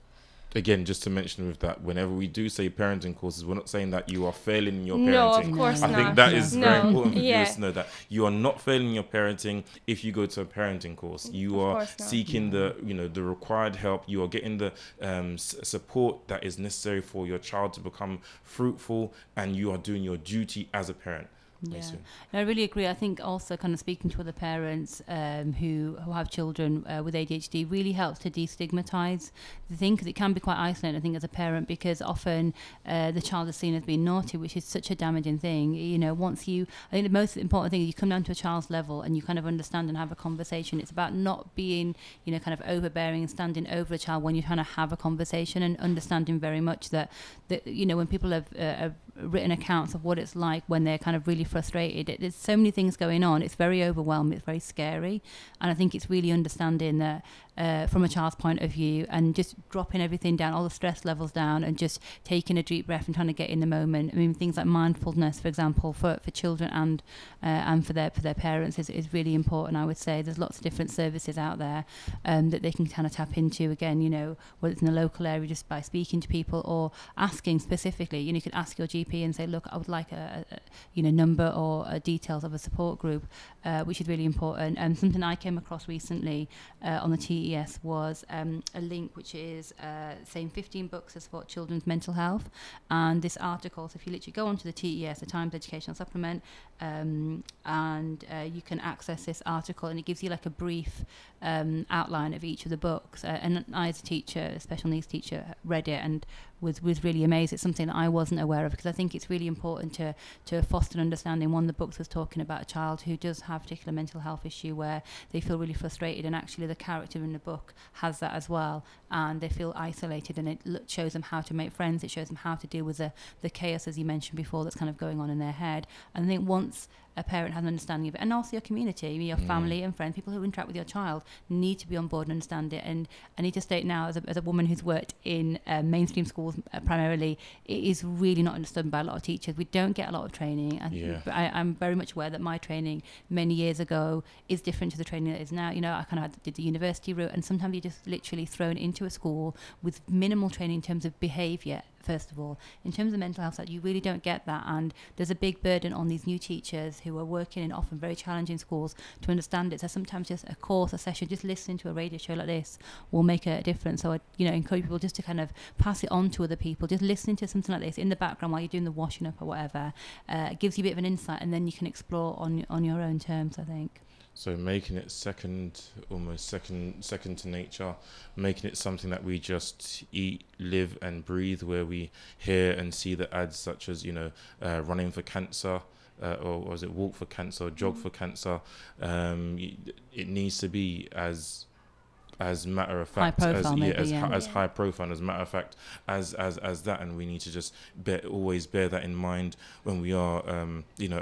Again, just to mention with that, whenever we do say parenting courses, we're not saying that you are failing in your parenting. No, of course not. I think that is very important for Yeah. viewers to know that you are not failing in your parenting if you go to a parenting course. You are seeking the required help. You are getting the support that is necessary for your child to become fruitful, and you are doing your duty as a parent. Yeah, no, I really agree. I think also kind of speaking to other parents who have children with ADHD really helps to destigmatise the thing, because it can be quite isolating, I think, as a parent, because often the child is seen as being naughty, which is such a damaging thing. You know, I think the most important thing is you come down to a child's level and you kind of understand and have a conversation. It's about not being, kind of overbearing and standing over a child when you're trying to have a conversation, and understanding very much that when people have written accounts of what it's like when they're kind of really frustrated, there's so many things going on. It's very overwhelming, it's very scary, and I think it's really understanding that from a child's point of view, and just dropping everything down, all the stress levels down, and just taking a deep breath and trying to get in the moment. I mean, things like mindfulness, for example, for children and for their parents is really important. I would say there's lots of different services out there that they can kind of tap into. Again, whether it's in the local area, just by speaking to people or asking specifically. You could ask your GP and say, look, I would like a number or details of a support group, which is really important. And something I came across recently on the TES was a link which is saying 15 books to support children's mental health. And this article, so if you literally go onto the TES, the Times Educational Supplement, and you can access this article, and it gives you like a brief outline of each of the books. And I, as a teacher, a special needs teacher, read it and was really amazed. It's something that I wasn't aware of, because I think it's really important to foster an understanding. One of the books was talking about a child who does have a particular mental health issue where they feel really frustrated, and actually the character in the book has that as well, and they feel isolated, and it shows them how to make friends. It shows them how to deal with the chaos, as you mentioned before, that's kind of going on in their head. And I think once a parent has an understanding of it, and also your community, your family and friends, people who interact with your child, need to be on board and understand it. And I need to state now, as a woman who's worked in mainstream schools primarily, it is really not understood by a lot of teachers. We don't get a lot of training. I'm very much aware that my training many years ago is different to the training that is now. I kind of did the university route, and sometimes you're just literally thrown into a school with minimal training in terms of behaviour. First of all, in terms of mental health, you really don't get that, and there's a big burden on these new teachers who are working in often very challenging schools to understand it. So sometimes just a course, a session, just listening to a radio show like this will make a difference. So I encourage people just to kind of pass it on to other people. Just listening to something like this in the background while you're doing the washing up or whatever, gives you a bit of an insight, and then you can explore on your own terms, I think. So making it almost second to nature, making it something that we just eat, live and breathe, where we hear and see the ads such as, running for cancer, or was it walk for cancer, jog for cancer. It needs to be as matter of fact, as high profile, as matter of fact as that, and we need to just always bear that in mind when we are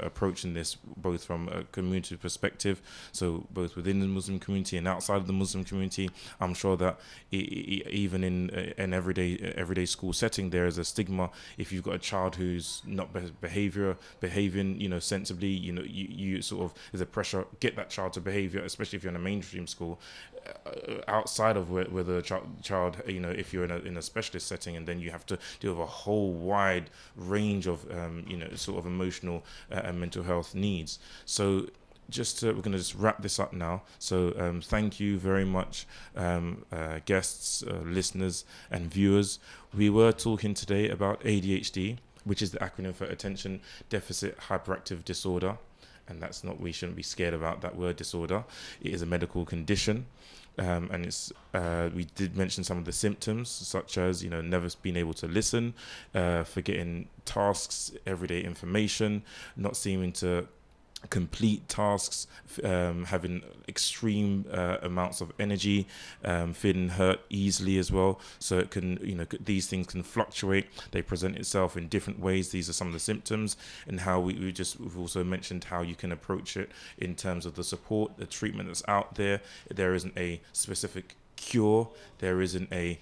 approaching this, both from a community perspective, so both within the Muslim community and outside of the Muslim community. I'm sure that even in an everyday school setting, there is a stigma. If you've got a child who's not behaving sensibly, you sort of, there's a pressure, get that child to behavior, especially if you're in a mainstream school. Outside of where the child, if you're in a specialist setting, and then you have to deal with a whole wide range of, sort of emotional and mental health needs. So we're going to just wrap this up now. So thank you very much, guests, listeners and viewers. We were talking today about ADHD, which is the acronym for Attention Deficit Hyperactive Disorder. And we shouldn't be scared about that word, disorder. It is a medical condition. And it's we did mention some of the symptoms, such as never being able to listen, forgetting tasks, everyday information, not seeming to complete tasks, having extreme amounts of energy, feeling hurt easily as well. So it can, these things can fluctuate. They present itself in different ways. These are some of the symptoms, and how we've also mentioned how you can approach it in terms of the support, the treatment that's out there. There isn't a specific cure. There isn't a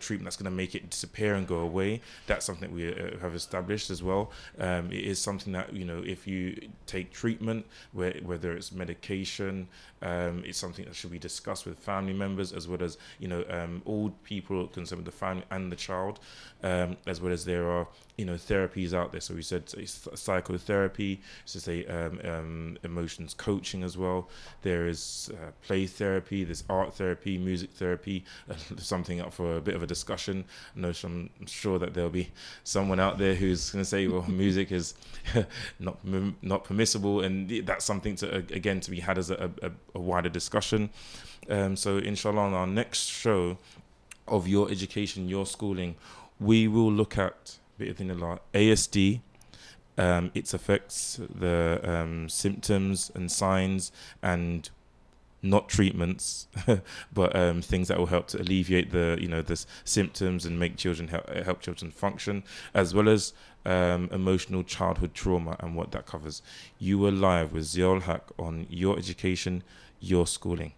treatment that's going to make it disappear and go away. That's something we have established as well. It is something that, if you take treatment, whether it's medication, it's something that should be discussed with family members, as well as all people concerned with the family and the child, as well as there are therapies out there. So we said psychotherapy, so say emotions coaching as well. There is play therapy, there's art therapy, music therapy, something up for a bit of a discussion. I'm sure that there'll be someone out there who's going to say, well, music is not permissible, and that's something to be had as a wider discussion. So inshallah, on our next show of Your Education, Your Schooling, we will look at ASD, its effects, the symptoms and signs, and not treatments, but things that will help to alleviate the symptoms and make children help children function, as well as emotional childhood trauma and what that covers. You were live with Ziaul Haq on Your Education, Your Schooling.